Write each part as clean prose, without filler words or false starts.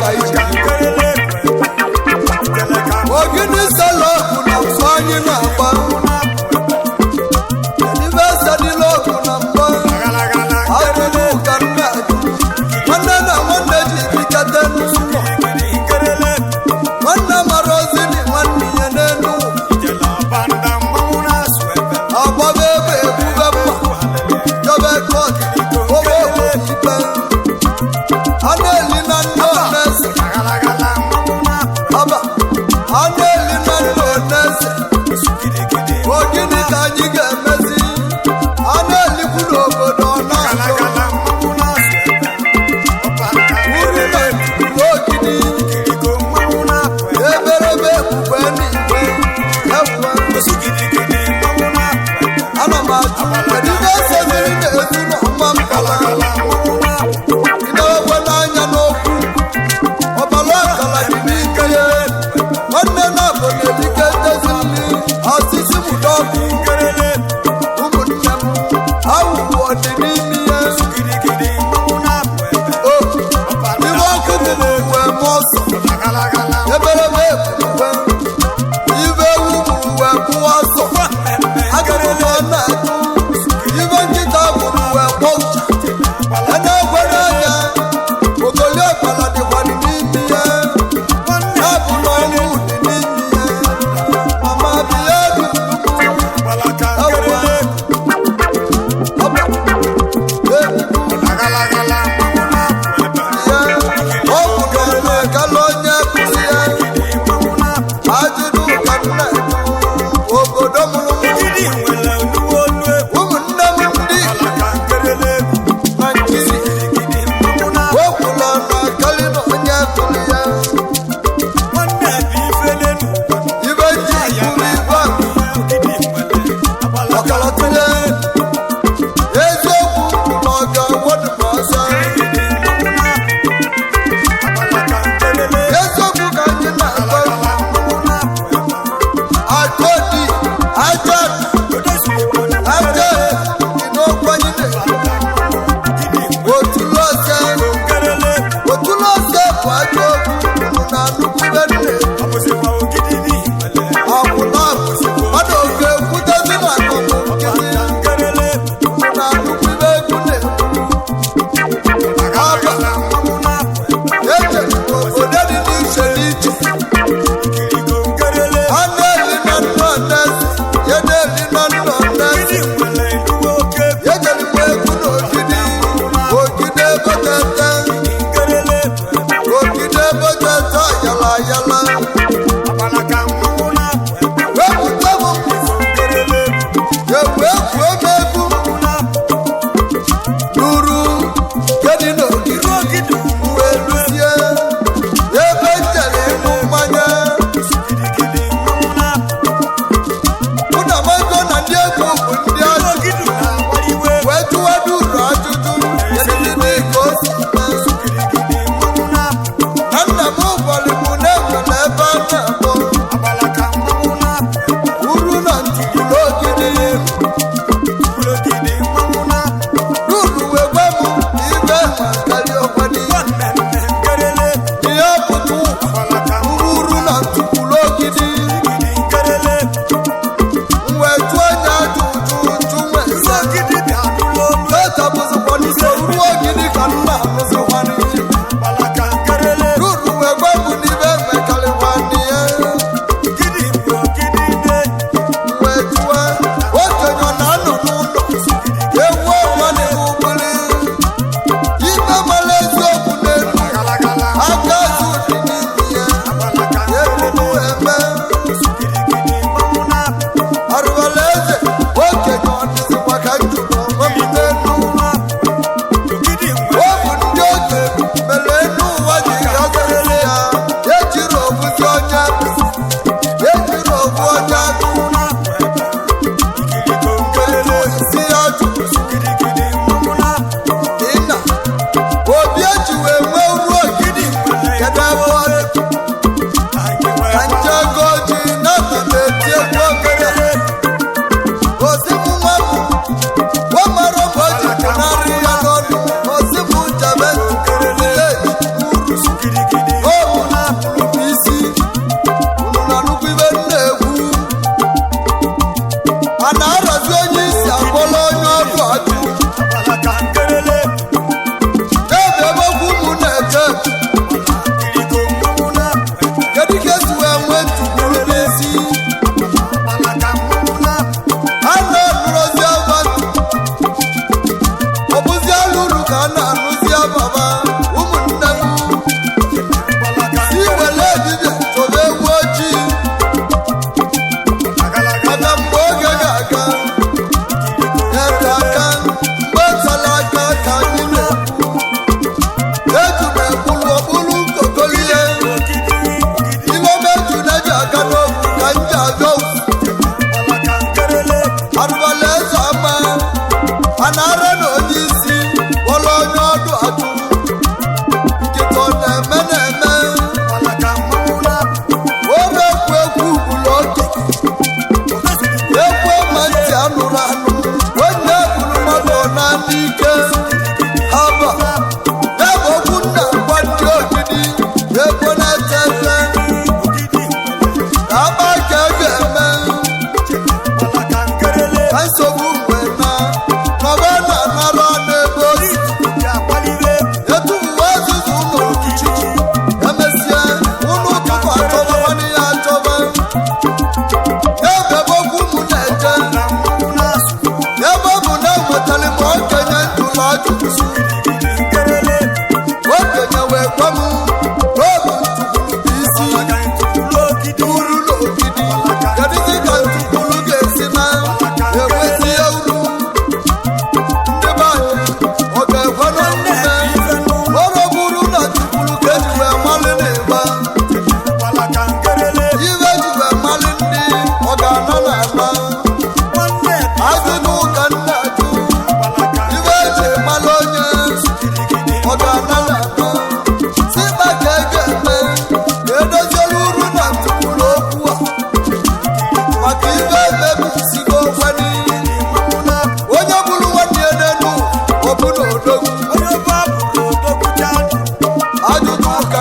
ka ije ogini saloku na msọ anyị na-agba ibe sadiloku na mgba adịrị ụka nna nwanne na nwanne ji dikata n'ụlọ nwanne mara ozi dị nwanne ya n'elu agbaba ebe ebube mma jọba kot obe ikpe a na-eli na ndị oneze aba a na-eli na ndị oneze ogini ka anyị ga-emezi a na-elikwu n'obodo ọ na-azọ ogidi eberebe ebube n'igwe ana m ajụ kedu ihe eseziri na-ezu n'ọma m kala idewekwe n'anya n'okwu ọbara akala dị n'ike ya nwanne na-abụ na-elike tezili osisi mụdo ọkụ ụmụnne m awụwụ ọdị n'ime ya ibe ọkụ bụ uwe m ọsọ eberebe ebube ibe ewu bụ uwe mụwa ọsọ agara m ọ na-ajụ ibe nkịta bụ uwe kpọcha a na-egwe n'anya ogoli ọkpala dịkwa n'ime ya ya bụ n'ọnụ dị n'ime ya mama biya du obodo mụrụ ụmụnne m ndị na nkiri okwula na akali na onye tụrụ ya ibe ji bụrụ ibe ọkalatụnye eziokwu na ọ ga-awọdụ n'ọzọ eziokwu ka anyị na-agba akodi aja n'okwenye otulose bụ aja okwu na nnukwu nne ọbụla mmadụ oge ekwutezi na akọmụ nkịtị na nnukwu ibe egwu na-ekwu eche obodo dị n'iche n'iche a na-eli na nnọọ nnezi ya na-eli na nnọọ nnezi ejelikwa egwu na ogide ebotete ayala ayala wepụta m ewu egwu egwu nuru kedị n'ogidi uwe luzie ebe njere ịmụ mmanya ụnamago na ndị egwu bụ ndị ajụ wee tụwado uru ajụjụ edidi n'ike osi na nna m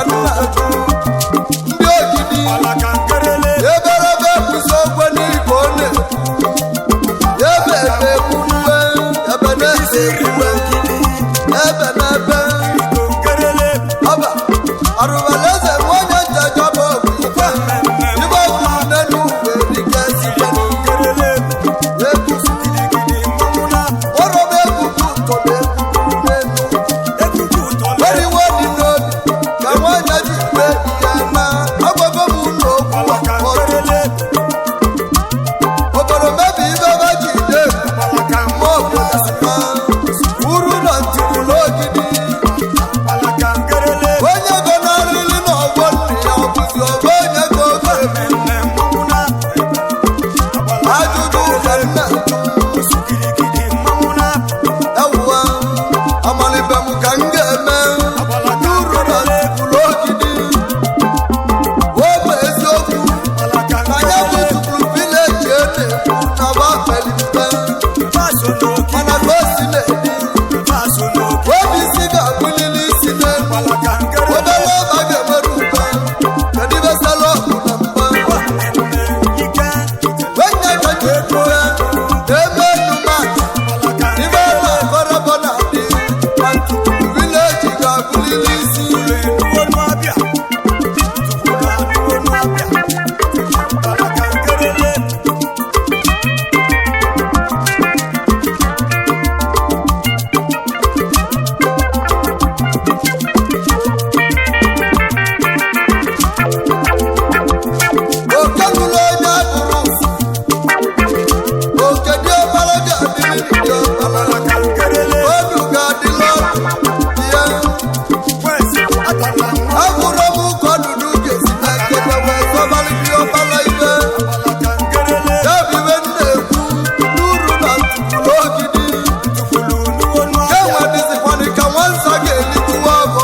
nna ajụ ndị ogidi eberebe ekwuzi okwe n'igwe ọ na-ekwu ebe ebe ekwuwe ebe na-ese ekwuwe ebe na-ebe ọba arụbaleze nwa onye njejọba ọgwụ ibe ibe ọgwụ n'elu ugwe dịka esite ọrọba ekwukwu ụtọ na-ekwukwu n'elu eriwe dị n'obi ka nwanyị ji ikpe ihe na agbago m ụlọ okwu obodo mebi ibe ebe ji ide ma obodo ha uru na ntụrụ n'ogidi onye gọnarịrị n'ọgbọ nne ya ọ bụzi ọbụ onye ka oge ajụjụ ụka nna ewuwa amalibe m ka m ga-eme uru na ntụrụ ogidi obe eziokwu na ya bụ tụpụrụ vileji na-ekwu na bapelipe mana ka o si na-edi obi isi ga-abụlili isi n'elu obere ọba ga-emere ụba kedu ibe sala ọgụ na mba onye ka ji ekwuwe na-eme nnu mmadụ ibe na-akọrọbọ na adị ma tụpụrụ vileji ga-abụlili isi oke nụrụ onye abụrụ oke dị ọbara ga-adịrị dị ọbara odu ga-adịla ọdụ ya agwụrụ m ka ọdụdụ ga-esi na nkete wee zọbalị dị ọbara ibe ya bụ ibe m na-ekwu n'uru na ntụpụrụ ogidi kenwe dịzikwanị ka nwanza ga-elituwa ọbọ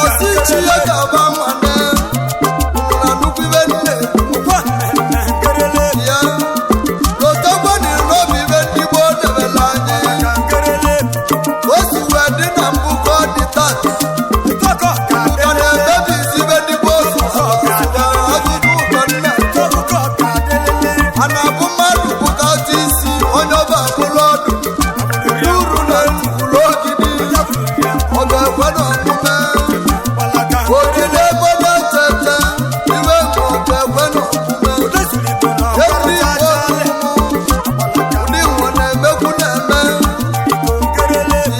osi chi ya ga-aba nwane na nnukwu ibe m na-ekwu ya rotogboniri n'obi ibe ndị gboo debela anya o si wee dị na mbụ ka ọ dị tata ụka na-emebizi ibe ndị gboo sụsụba ajụjụ ụka nna a na-abụ mmadụ bụka otu isi onye ọba abụla ọdụ n'uru na ntụpụrụ ogidi ọ ga-ekwe na ọmụme ogide ebe na-etete iwe mgbe ọ ga-ekwe na ọmụme eri igbo ụdị nwe na-emekwu na-eme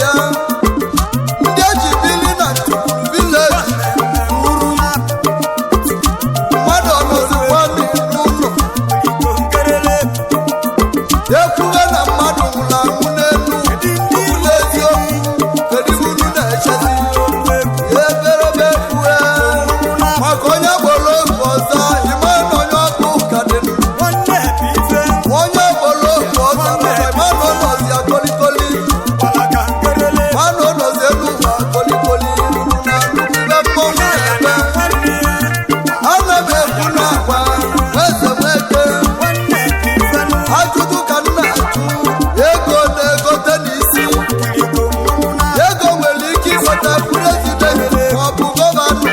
ya ndị eji bili na ntụpụrụ vileji uru mmadụ ọnọzikwa n'ụlọ ekwuwe na mmadụ nwụrụ anwụ n'elu ụlọ eziokwu kedu ibe unu na-echezi ya eberebe ekwuwe maka onye gboro oge ọzọ ịma na onye ọkụ ụka dị ndụ onye gboro oge ọzọ na ịma na ọ nọzi akolikoli ma na ọ nọzi elu ụwa akolikoli na nnukwu ibe mmọnwụ na-eme ana m ekwu na agwa eze nweke ajụjụ ka nna ajụ ego na-egote n'isi ego nwere ike iweta prezidenti ma ọ bụ gọvanọ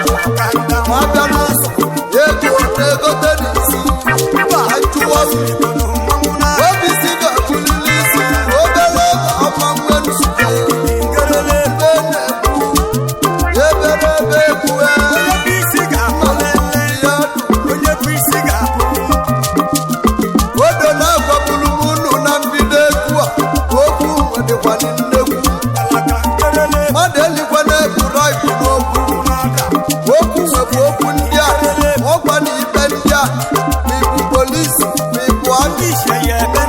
ma bịa n'ụzọ ego na-egote n'isi ajụwa obi si ga-abụlili isi obere ebe ọma nwere ebe na-ekwu eberebe ekwue odo na-agwaburu m unu na mbido egwu a okwu nwedịkwana nnekwu mmadụ elikwa na-eburu ibu n'okwu okwu nwebụ okwu ndị a ọkwa na ikpe ndị a ma ibu polisi ma ibu amị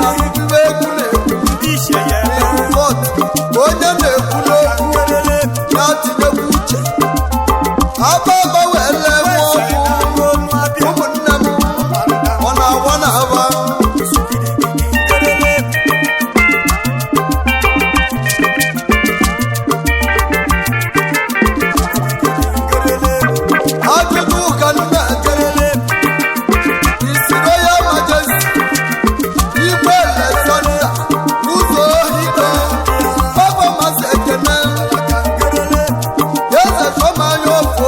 na ibe egwu na-ekwu ibu vọt ka onye na-ekwu n'okwu ya tinyekwu uche aba agbanweela nwe ọkụ ụmụnne m ọ na-awa na aba ajụjụ ụka nna ekerele isiro ya majesi igwe lesonda ụzọ ohido ọbụ masị ekene eze kọmanya ofu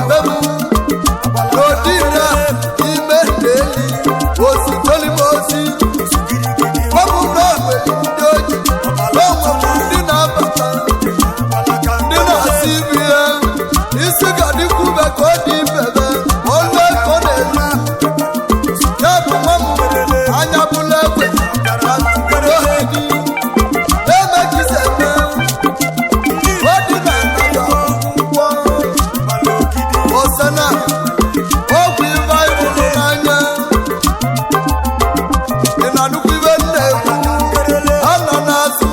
bebu n'odina ime n'eli osi tolimosi bebu n'ogbe ndị oji n'ọnwụ ndị na-abata ndị na-asị ibi ya isi ga dịkwube ka ọ dị ibebe ọlụ ego na-elu ya bụ nwa m anya bụla egbe na ntụgoro ohedi na-emegise eme ọ dị na nnaga ọgwụgwọ osena ọgwụ ibe ịhụrụ n'anya ị na nnukwu ibe nna-ekwu a nọ n'azụ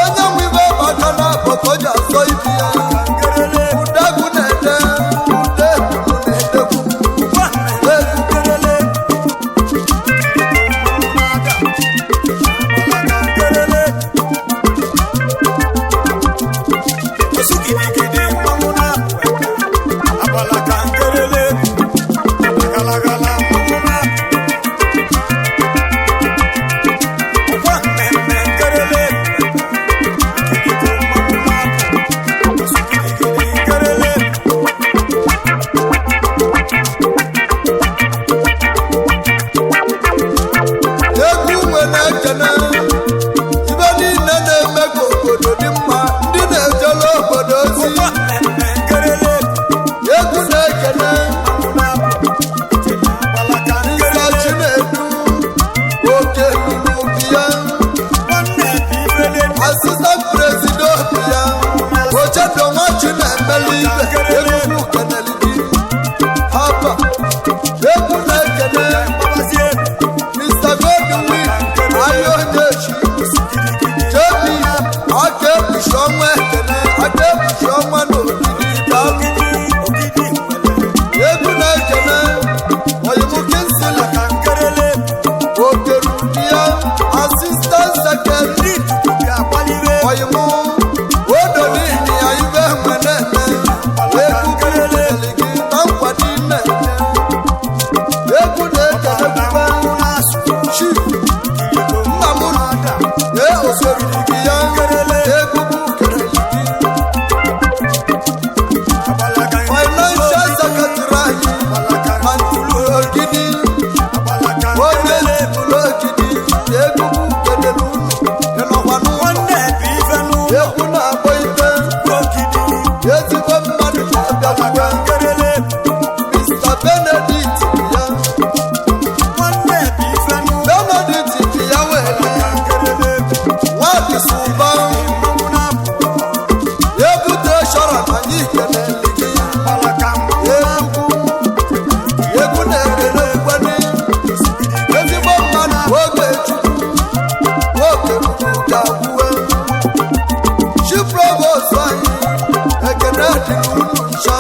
onye nwe ibe maka na akpọkọ ji asọ ibi ya udegwu na-ede ude ekwuru na-edekwu egwu nwe na-ekene ibe niile na-eme ka obodo dị mma ndị na-ejele obodo ozi egwu na-ekene nsachi na-edu oke n'ubi ya asistant president obi ya ochedomachi na-emeli ibe egwu kenelidi haba egwu na-ekene Mr. Godwin Ayodechi Jebi aka ekpuchi ọnwa ekene aka ekpuchi ọnwa n'ogidi daalụ egwu na-ekene oyimuke nsila okerubi ya asistant secretary oyimu odolini ya ibe nwenene egwu kelele gị na nkwado ime egwu na-ekene chief nna m osoriri gị ya egwu kelele gị financial secretary anyị ma ntụlụ ogidi onye ntụlụ ogidi egwu kelele unu ịnọkwanụ egwu na-akpọ ibe ezigbo mmadụ na-abịakwuwe Mr. Benedict ya Benedict ya wele nwadị sụba ebute shọrọ na anyị kelele gị egwu na-ekele ugbene ezigbo mmadụ oge chukwu oge ruru ga-agwuwe chi provost anyị ekene dị n'ụlọ ncha